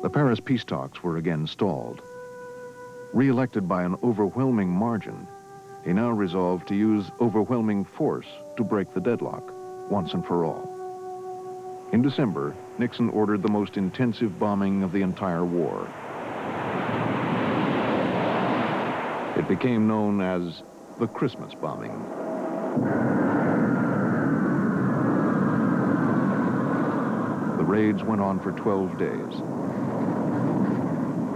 The Paris peace talks were again stalled. Re-elected by an overwhelming margin, he now resolved to use overwhelming force to break the deadlock, once and for all. In December, Nixon ordered the most intensive bombing of the entire war. It became known as the Christmas bombing. The raids went on for 12 days.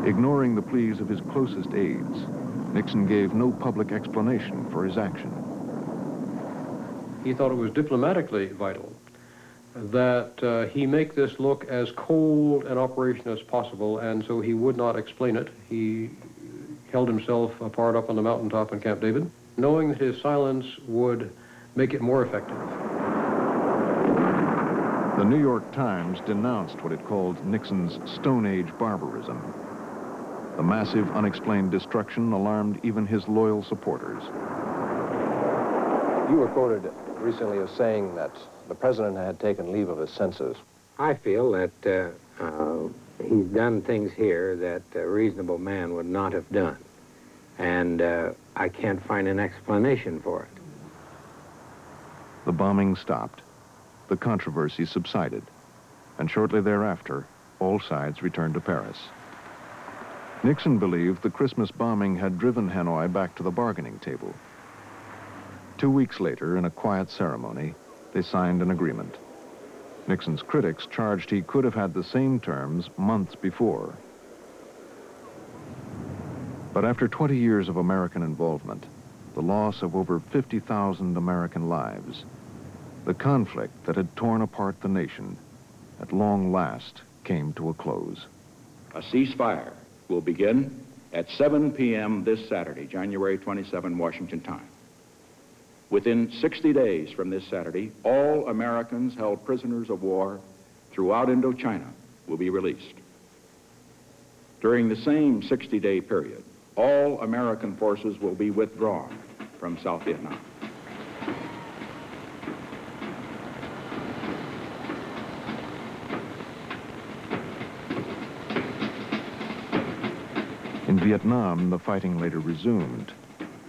Ignoring the pleas of his closest aides, Nixon gave no public explanation for his action. He thought it was diplomatically vital that he make this look as cold an operation as possible, and so he would not explain it. He held himself apart up on the mountaintop in Camp David, knowing that his silence would make it more effective. The New York Times denounced what it called Nixon's Stone Age barbarism. The massive, unexplained destruction alarmed even his loyal supporters. You were quoted recently as saying that the president had taken leave of his senses. I feel that he's done things here that a reasonable man would not have done. And I can't find an explanation for it. The bombing stopped. The controversy subsided. And shortly thereafter, all sides returned to Paris. Nixon believed the Christmas bombing had driven Hanoi back to the bargaining table. 2 weeks later, in a quiet ceremony, they signed an agreement. Nixon's critics charged he could have had the same terms months before. But after 20 years of American involvement, the loss of over 50,000 American lives, the conflict that had torn apart the nation, at long last came to a close. A ceasefire will begin at 7 p.m. this Saturday, January 27, Washington time. Within 60 days from this Saturday, all Americans held prisoners of war throughout Indochina will be released. During the same 60-day period, all American forces will be withdrawn from South Vietnam. In Vietnam, the fighting later resumed,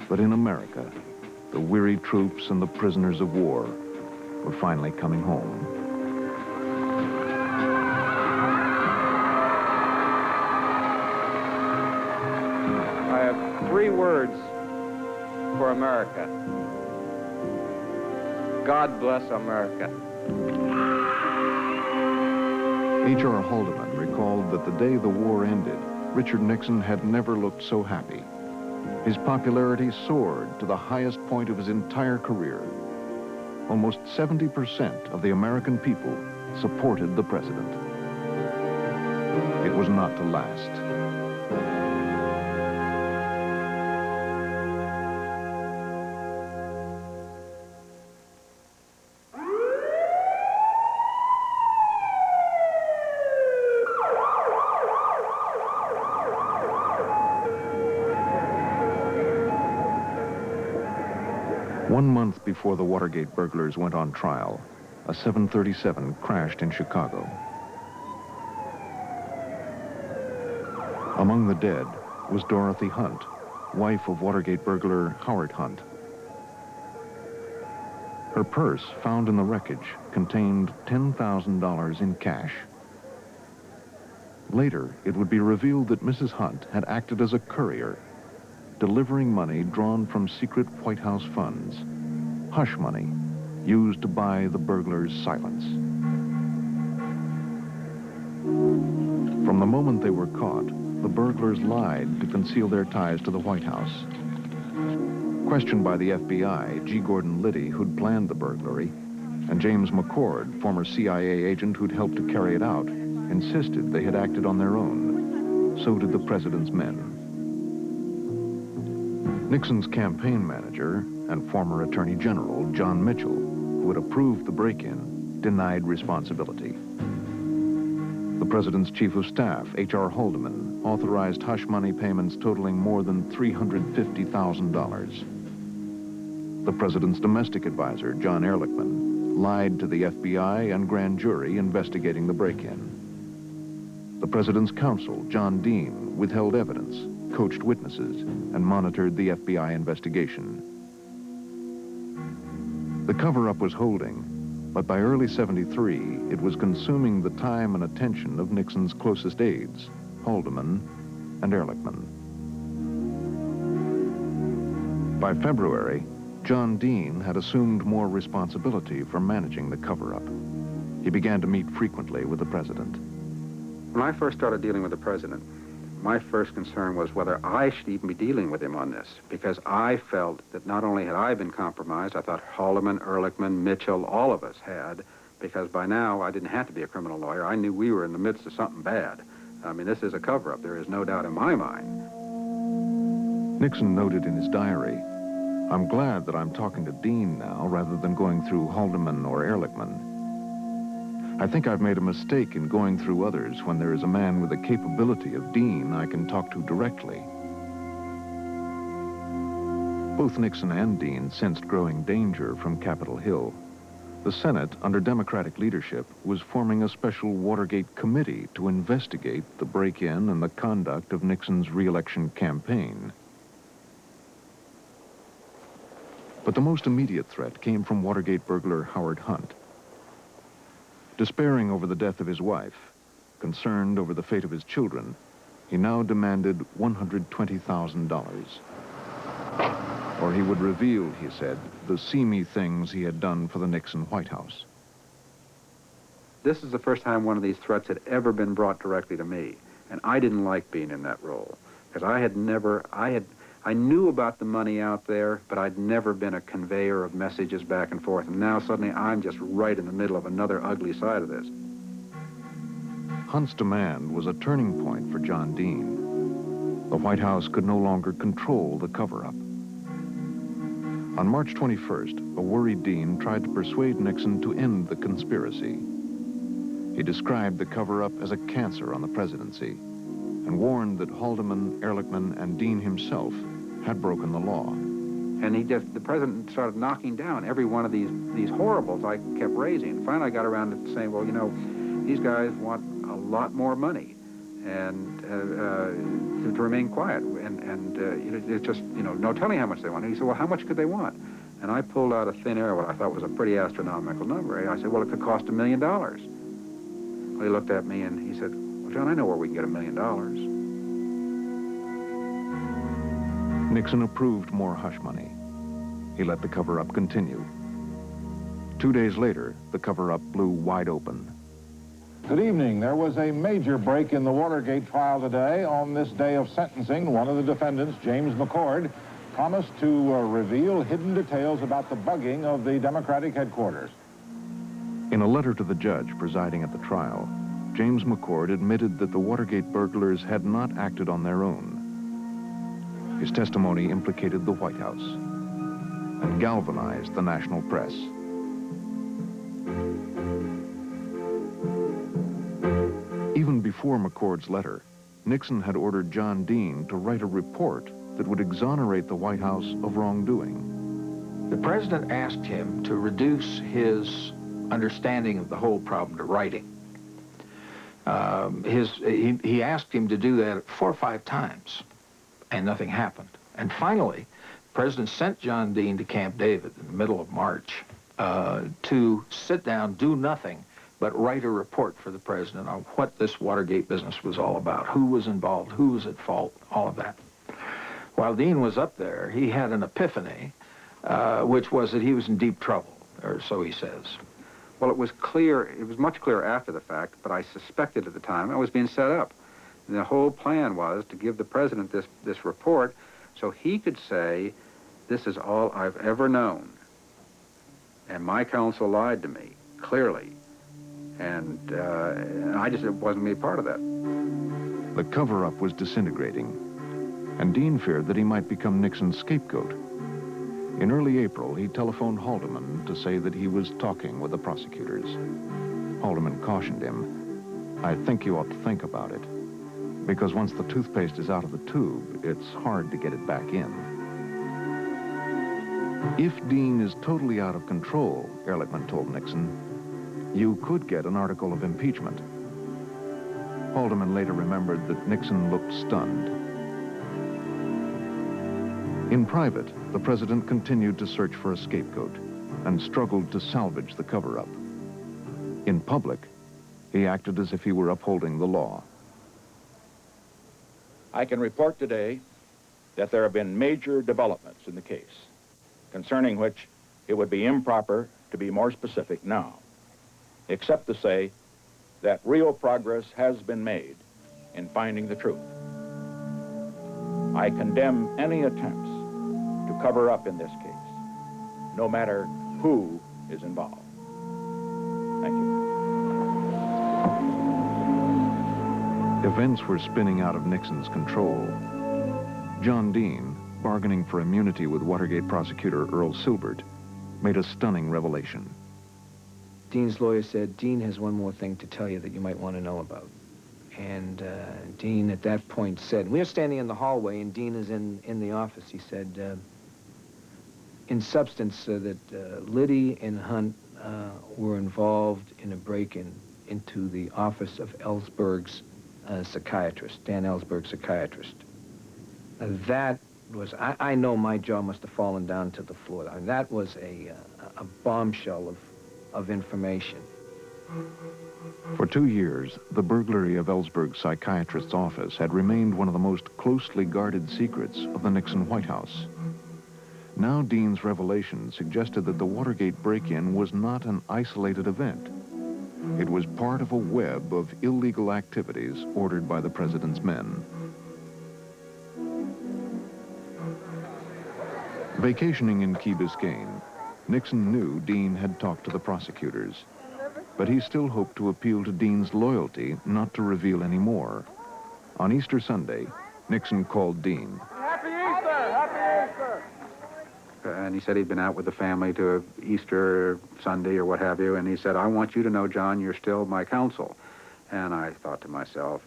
but in America, the weary troops and the prisoners of war were finally coming home. I have 3 words for America. God bless America. H.R. Haldeman recalled that the day the war ended, Richard Nixon had never looked so happy. His popularity soared to the highest point of his entire career. Almost 70% of the American people supported the president. It was not to last. One month before the Watergate burglars went on trial, a 737 crashed in Chicago. Among the dead was Dorothy Hunt, wife of Watergate burglar Howard Hunt. Her purse, found in the wreckage, contained $10,000 in cash. Later, it would be revealed that Mrs. Hunt had acted as a courier, delivering money drawn from secret White House funds, hush money used to buy the burglars' silence. From the moment they were caught, the burglars lied to conceal their ties to the White House. Questioned by the FBI, G. Gordon Liddy, who'd planned the burglary, and James McCord, former CIA agent who'd helped to carry it out, insisted they had acted on their own. So did the president's men. Nixon's campaign manager and former Attorney General, John Mitchell, who had approved the break-in, denied responsibility. The president's chief of staff, H.R. Haldeman, authorized hush money payments totaling more than $350,000. The president's domestic advisor, John Ehrlichman, lied to the FBI and grand jury investigating the break-in. The president's counsel, John Dean, withheld evidence, coached witnesses, and monitored the FBI investigation. The cover-up was holding, but by early '73, it was consuming the time and attention of Nixon's closest aides, Haldeman and Ehrlichman. By February, John Dean had assumed more responsibility for managing the cover-up. He began to meet frequently with the president. When I first started dealing with the president, my first concern was whether I should even be dealing with him on this, because I felt that not only had I been compromised, I thought Haldeman, Ehrlichman, Mitchell, all of us had, because by now I didn't have to be a criminal lawyer. I knew we were in the midst of something bad. I mean, this is a cover-up. There is no doubt in my mind. Nixon noted in his diary, "I'm glad that I'm talking to Dean now rather than going through Haldeman or Ehrlichman. I think I've made a mistake in going through others when there is a man with the capability of Dean I can talk to directly." Both Nixon and Dean sensed growing danger from Capitol Hill. The Senate, under Democratic leadership, was forming a special Watergate committee to investigate the break-in and the conduct of Nixon's re-election campaign. But the most immediate threat came from Watergate burglar Howard Hunt. Despairing over the death of his wife, concerned over the fate of his children, he now demanded $120,000. Or he would reveal, he said, the seamy things he had done for the Nixon White House. This is the first time one of these threats had ever been brought directly to me, and I didn't like being in that role, because I knew about the money out there, but I'd never been a conveyor of messages back and forth, and now suddenly I'm just right in the middle of another ugly side of this. Hunt's demand was a turning point for John Dean. The White House could no longer control the cover-up. On March 21st, a worried Dean tried to persuade Nixon to end the conspiracy. He described the cover-up as a cancer on the presidency and warned that Haldeman, Ehrlichman, and Dean himself had broken the law. And the president started knocking down every one of these horribles I kept raising. Finally, I got around to saying, well, you know, these guys want a lot more money and to remain quiet. And it's just, you know, no telling how much they want. And he said, well, how much could they want? And I pulled out of thin air what I thought was a pretty astronomical number. I said, well, it could cost $1 million. Well, he looked at me and he said, well, John, I know where we can get $1 million. Nixon approved more hush money. He let the cover-up continue. 2 days later, the cover-up blew wide open. Good evening. There was a major break in the Watergate trial today. On this day of sentencing, one of the defendants, James McCord, promised to reveal hidden details about the bugging of the Democratic headquarters. In a letter to the judge presiding at the trial, James McCord admitted that the Watergate burglars had not acted on their own. His testimony implicated the White House and galvanized the national press. Even before McCord's letter, Nixon had ordered John Dean to write a report that would exonerate the White House of wrongdoing. The president asked him to reduce his understanding of the whole problem to writing. He asked him to do that 4 or 5 times. And nothing happened. And finally, the president sent John Dean to Camp David in the middle of March to sit down, do nothing, but write a report for the president on what this Watergate business was all about, who was involved, who was at fault, all of that. While Dean was up there, he had an epiphany, which was that he was in deep trouble, or so he says. Well, it was much clearer after the fact, but I suspected at the time I was being set up. And the whole plan was to give the president this report so he could say, this is all I've ever known. And my counsel lied to me, clearly. And I just wasn't made part of that. The cover-up was disintegrating, and Dean feared that he might become Nixon's scapegoat. In early April, he telephoned Haldeman to say that he was talking with the prosecutors. Haldeman cautioned him, "I think you ought to think about it, because once the toothpaste is out of the tube, it's hard to get it back in." If Dean is totally out of control, Ehrlichman told Nixon, you could get an article of impeachment. Haldeman later remembered that Nixon looked stunned. In private, the president continued to search for a scapegoat and struggled to salvage the cover-up. In public, he acted as if he were upholding the law. I can report today that there have been major developments in the case, concerning which it would be improper to be more specific now, except to say that real progress has been made in finding the truth. I condemn any attempts to cover up in this case, no matter who is involved. Thank you. Events were spinning out of Nixon's control. John Dean, bargaining for immunity with Watergate prosecutor Earl Silbert, made a stunning revelation. Dean's lawyer said, Dean has one more thing to tell you that you might want to know about. And Dean at that point said, we were standing in the hallway and Dean is in the office. He said, in substance, that Liddy and Hunt were involved in a break-in into the office of Ellsberg's psychiatrist, Dan Ellsberg, psychiatrist. That was, I know my jaw must have fallen down to the floor. I mean, that was a bombshell of information. For 2 years, the burglary of Ellsberg's psychiatrist's office had remained one of the most closely guarded secrets of the Nixon White House. Now Dean's revelation suggested that the Watergate break-in was not an isolated event. It was part of a web of illegal activities ordered by the president's men. Vacationing in Key Biscayne, Nixon knew Dean had talked to the prosecutors, but he still hoped to appeal to Dean's loyalty not to reveal any more. On Easter Sunday, Nixon called Dean. Happy Easter! Happy Easter! And he said he'd been out with the family to Easter Sunday or what have you, and he said, I want you to know, John, you're still my counsel. And I thought to myself,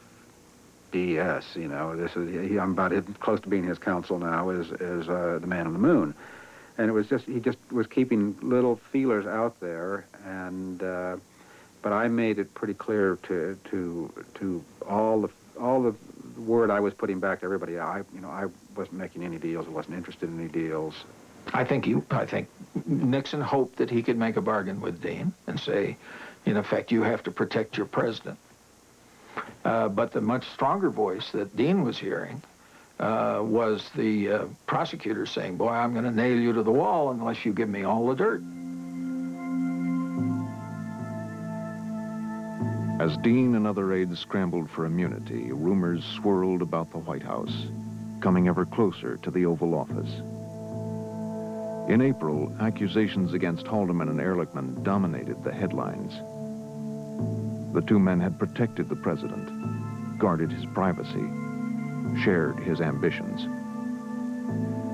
DS, you know, this is, I'm about as close to being his counsel now as the man on the moon. And it was just, he just was keeping little feelers out there, and but I made it pretty clear to all the word I was putting back to everybody. I wasn't making any deals. I wasn't interested in any deals. I think Nixon hoped that he could make a bargain with Dean and say, in effect, you have to protect your president. But the much stronger voice that Dean was hearing was the prosecutor saying, boy, I'm going to nail you to the wall unless you give me all the dirt. As Dean and other aides scrambled for immunity, rumors swirled about the White House, coming ever closer to the Oval Office. In April, accusations against Haldeman and Ehrlichman dominated the headlines. The two men had protected the president, guarded his privacy, shared his ambitions.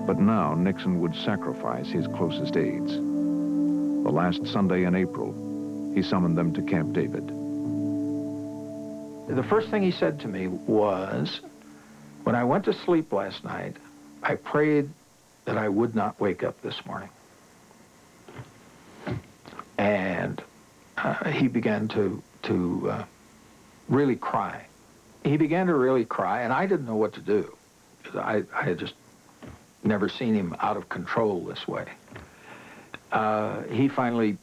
But now Nixon would sacrifice his closest aides. The last Sunday in April, he summoned them to Camp David. The first thing he said to me was, when I went to sleep last night, I prayed that I would not wake up this morning. And he began to really cry. He began to really cry, and I didn't know what to do, because I had just never seen him out of control this way. He finally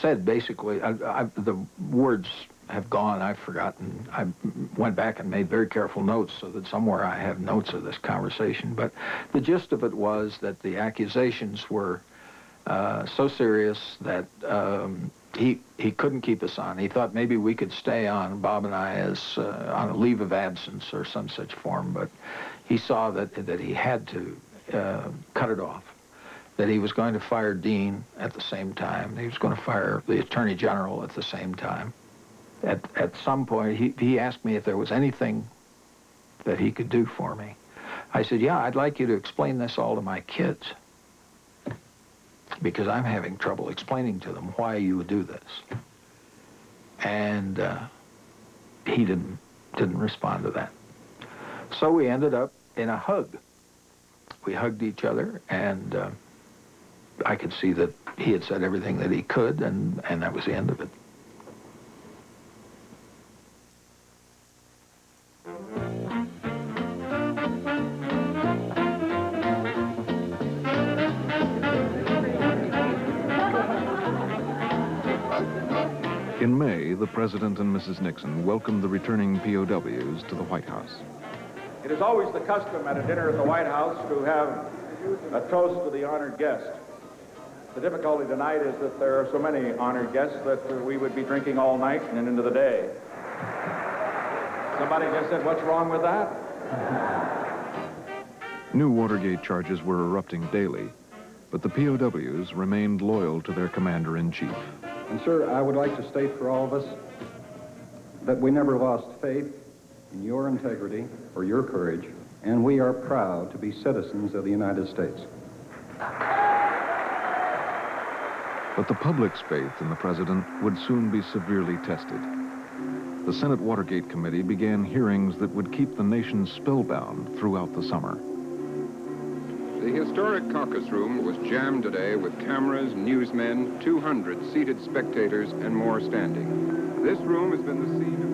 said, basically, the words have gone, I've forgotten. I went back and made very careful notes so that somewhere I have notes of this conversation. But the gist of it was that the accusations were so serious that he couldn't keep us on. He thought maybe we could stay on, Bob and I, as on a leave of absence or some such form, but he saw that he had to cut it off, that he was going to fire Dean at the same time. He was going to fire the Attorney General at the same time. At some point, he asked me if there was anything that he could do for me. I said, yeah, I'd like you to explain this all to my kids, because I'm having trouble explaining to them why you would do this. And he didn't respond to that. So we ended up in a hug. We hugged each other, and I could see that he had said everything that he could, and that was the end of it. the President and Mrs. Nixon welcomed the returning POWs to the White House. It is always the custom at a dinner at the White House to have a toast to the honored guest. The difficulty tonight is that there are so many honored guests that we would be drinking all night and into the day. Somebody just said, what's wrong with that? New Watergate charges were erupting daily, but the POWs remained loyal to their commander-in-chief. And, sir, I would like to state for all of us that we never lost faith in your integrity or your courage, and we are proud to be citizens of the United States. But the public's faith in the president would soon be severely tested. The Senate Watergate Committee began hearings that would keep the nation spellbound throughout the summer. The historic caucus room was jammed today with cameras, newsmen, 200 seated spectators, and more standing. This room has been the scene of...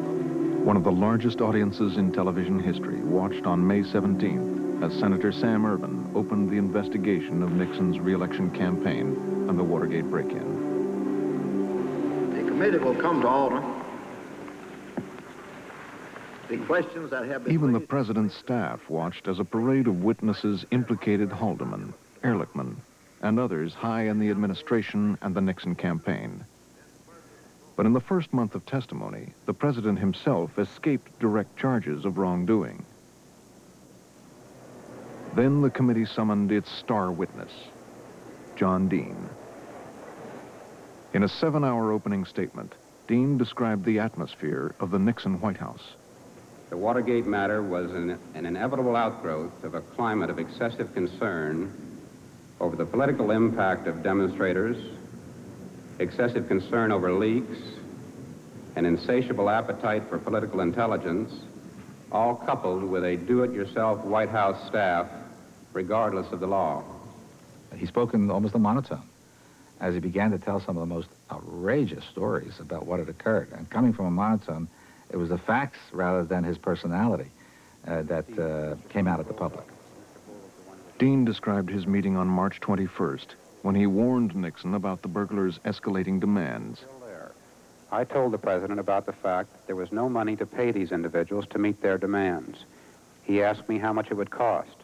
One of the largest audiences in television history watched on May 17th as Senator Sam Ervin opened the investigation of Nixon's re-election campaign and the Watergate break-in. The committee will come to order. The questions that have been Even the raised... president's staff watched as a parade of witnesses implicated Haldeman, Ehrlichman, and others high in the administration and the Nixon campaign. But in the first month of testimony, the president himself escaped direct charges of wrongdoing. Then the committee summoned its star witness, John Dean. In a 7-hour opening statement, Dean described the atmosphere of the Nixon White House. The Watergate matter was an inevitable outgrowth of a climate of excessive concern over the political impact of demonstrators, excessive concern over leaks, an insatiable appetite for political intelligence, all coupled with a do-it-yourself White House staff, regardless of the law. He spoke in almost a monotone as he began to tell some of the most outrageous stories about what had occurred. And coming from a monotone, it was the facts rather than his personality that came out at the public. Dean described his meeting on March 21st when he warned Nixon about the burglars' escalating demands. I told the president about the fact that there was no money to pay these individuals to meet their demands. He asked me how much it would cost.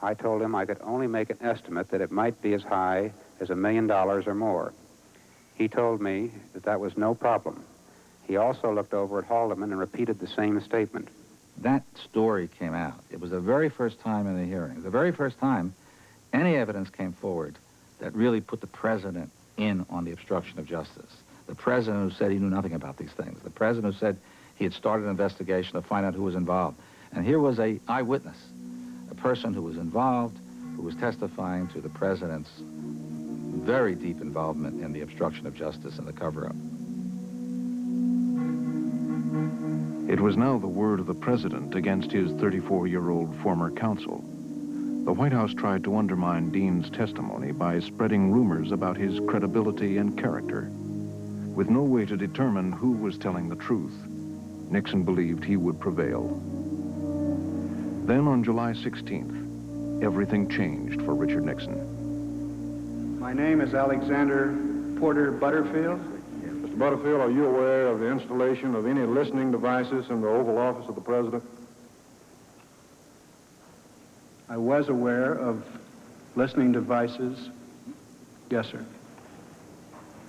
I told him I could only make an estimate that it might be as high as $1 million or more. He told me that that was no problem. He also looked over at Haldeman and repeated the same statement. That story came out. It was the very first time in the hearing, the very first time any evidence came forward that really put the president in on the obstruction of justice. The president who said he knew nothing about these things. The president who said he had started an investigation to find out who was involved. And here was an eyewitness, a person who was involved, who was testifying to the president's very deep involvement in the obstruction of justice and the cover-up. It was now the word of the president against his 34-year-old former counsel. The White House tried to undermine Dean's testimony by spreading rumors about his credibility and character. With no way to determine who was telling the truth, Nixon believed he would prevail. Then on July 16th, everything changed for Richard Nixon. My name is Alexander Porter Butterfield. Mr. Butterfield, are you aware of the installation of any listening devices in the Oval Office of the President? I was aware of listening devices. Yes, sir.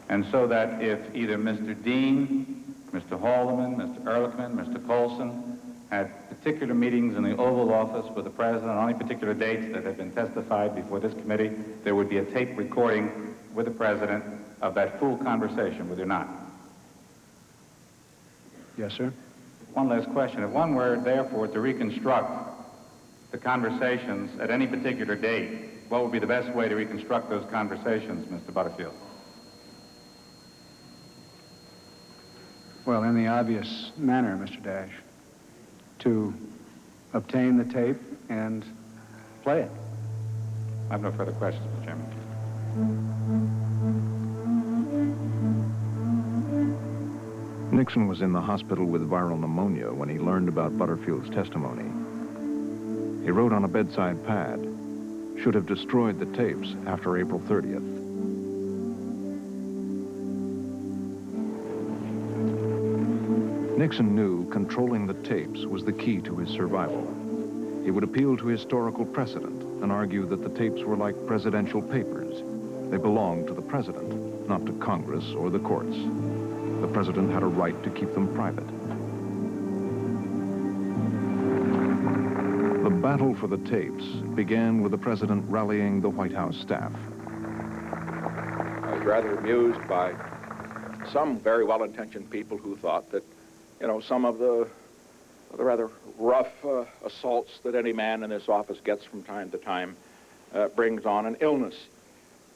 And so that if either Mr. Dean, Mr. Haldeman, Mr. Ehrlichman, Mr. Colson had particular meetings in the Oval Office with the President on any particular dates that had been testified before this committee, there would be a tape recording with the President of that full conversation, would there not? Yes, sir. One last question. If one were, therefore, to reconstruct the conversations at any particular date, what would be the best way to reconstruct those conversations, Mr. Butterfield? Well, in the obvious manner, Mr. Dash, to obtain the tape and play it. I have no further questions, Mr. Chairman. Nixon was in the hospital with viral pneumonia when he learned about Butterfield's testimony. He wrote on a bedside pad, should have destroyed the tapes after April 30th. Nixon knew controlling the tapes was the key to his survival. He would appeal to historical precedent and argue that the tapes were like presidential papers. They belonged to the president, not to Congress or the courts. The president had a right to keep them private. The battle for the tapes began with the president rallying the White House staff. I was rather amused by some very well-intentioned people who thought that, you know, some of the rather rough assaults that any man in this office gets from time to time brings on an illness.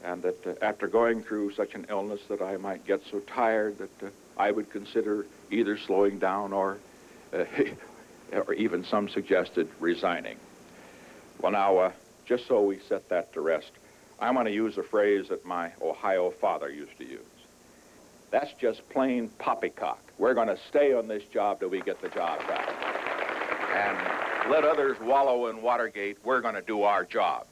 And that after going through such an illness that I might get so tired that I would consider either slowing down or even some suggested resigning. Well, now, just so we set that to rest, I'm going to use a phrase that my Ohio father used to use. That's just plain poppycock. We're going to stay on this job till we get the job done. And let others wallow in Watergate. We're going to do our job.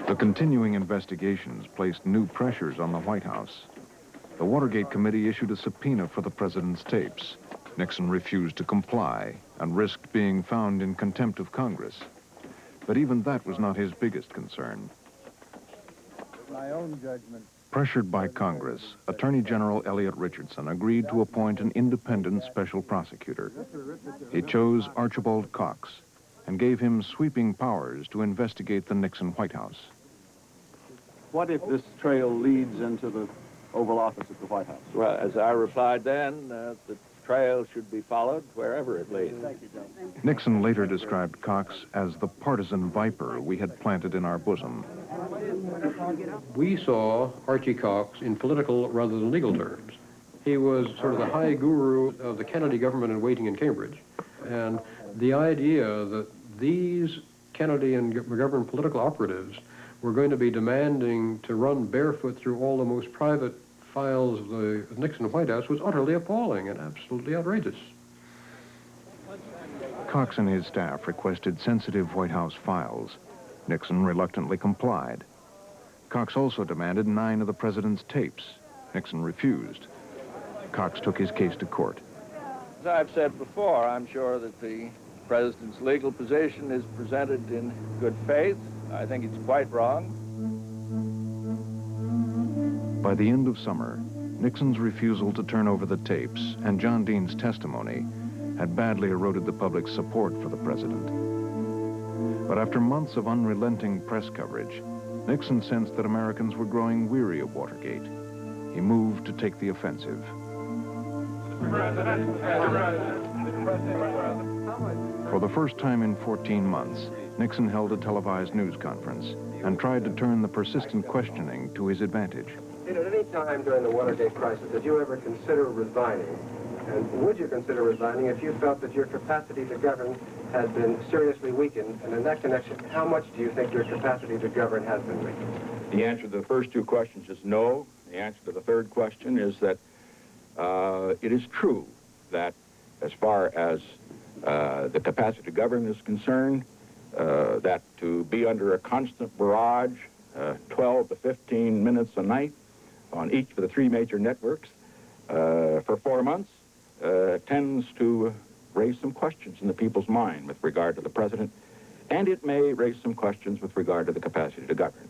The continuing investigations placed new pressures on the White House. The Watergate Committee issued a subpoena for the president's tapes. Nixon refused to comply and risked being found in contempt of Congress. But even that was not his biggest concern. My own judgment. Pressured by Congress, Attorney General Elliot Richardson agreed to appoint an independent special prosecutor. He chose Archibald Cox and gave him sweeping powers to investigate the Nixon White House. What if this trail leads into the Oval Office at the White House? Well, as I replied then, the trail should be followed wherever it leads. Nixon later described Cox as the partisan viper we had planted in our bosom. We saw Archie Cox in political rather than legal terms. He was sort of the high guru of the Kennedy government in waiting in Cambridge. And the idea that these Kennedy and government political operatives were going to be demanding to run barefoot through all the most private files of the Nixon White House was utterly appalling and absolutely outrageous. Cox and his staff requested sensitive White House files. Nixon reluctantly complied. Cox also demanded 9 of the president's tapes. Nixon refused. Cox took his case to court. As I've said before, I'm sure that the president's legal position is presented in good faith. I think it's quite wrong. By the end of summer, Nixon's refusal to turn over the tapes and John Dean's testimony had badly eroded the public's support for the president. But after months of unrelenting press coverage, Nixon sensed that Americans were growing weary of Watergate. He moved to take the offensive. For the first time in 14 months, Nixon held a televised news conference and tried to turn the persistent questioning to his advantage. At any time during the Watergate crisis, did you ever consider resigning? And would you consider resigning if you felt that your capacity to govern had been seriously weakened? And in that connection, how much do you think your capacity to govern has been weakened? The answer to the first 2 questions is no. The answer to the third question is that it is true that as far as the capacity to govern is concerned, that to be under a constant barrage, 12 to 15 minutes a night on each of the 3 major networks for 4 months tends to raise some questions in the people's mind with regard to the president, and it may raise some questions with regard to the capacity to govern.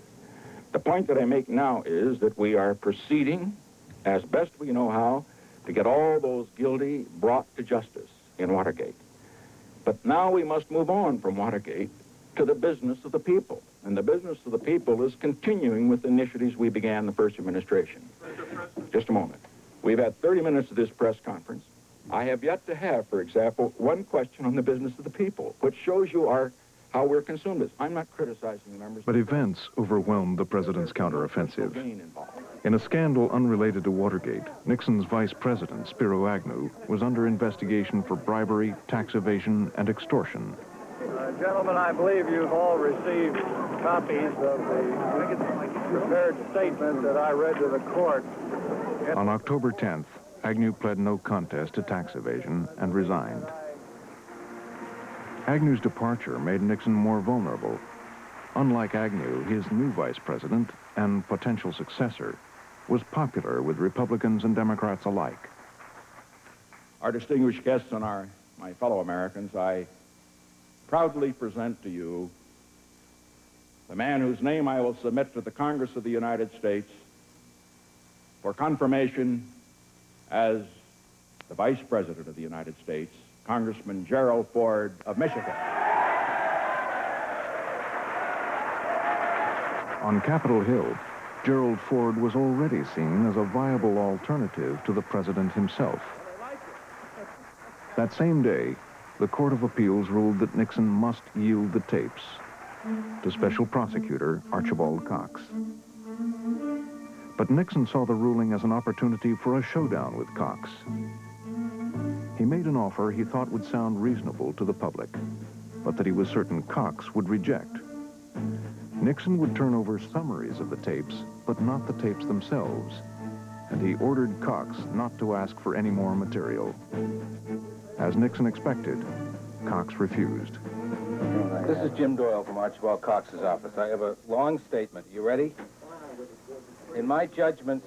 The point that I make now is that we are proceeding as best we know how to get all those guilty brought to justice in Watergate. But now we must move on from Watergate to the business of the people. And the business of the people is continuing with the initiatives we began the first administration. Just a moment. We've had 30 minutes of this press conference. I have yet to have, for example, one question on the business of the people, which shows you how we're consumed with. I'm not criticizing the members. But events overwhelmed the president's counteroffensive. In a scandal unrelated to Watergate, Nixon's vice president, Spiro Agnew, was under investigation for bribery, tax evasion, and extortion. Gentlemen, I believe you've all received copies of the prepared statement that I read to the court. On October 10th, Agnew pled no contest to tax evasion and resigned. Agnew's departure made Nixon more vulnerable. Unlike Agnew, his new vice president and potential successor was popular with Republicans and Democrats alike. Our distinguished guests and my fellow Americans, I proudly present to you the man whose name I will submit to the Congress of the United States for confirmation as the Vice President of the United States, Congressman Gerald Ford of Michigan. On Capitol Hill, Gerald Ford was already seen as a viable alternative to the president himself. That same day, the Court of Appeals ruled that Nixon must yield the tapes to Special Prosecutor Archibald Cox. But Nixon saw the ruling as an opportunity for a showdown with Cox. He made an offer he thought would sound reasonable to the public, but that he was certain Cox would reject. Nixon would turn over summaries of the tapes, but not the tapes themselves, and he ordered Cox not to ask for any more material. As Nixon expected, Cox refused. This is Jim Doyle from Archibald Cox's office. I have a long statement. You ready? In my judgment,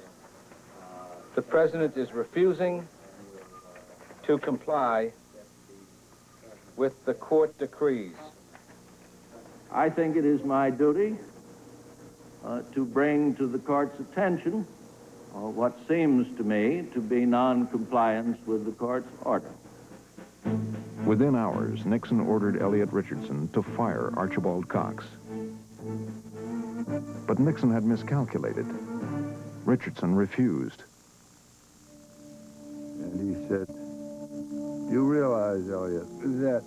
the president is refusing to comply with the court decrees. I think it is my duty to bring to the court's attention what seems to me to be non-compliance with the court's order. Within hours, Nixon ordered Elliot Richardson to fire Archibald Cox. But Nixon had miscalculated. Richardson refused. And he said, "You realize, Elliot, that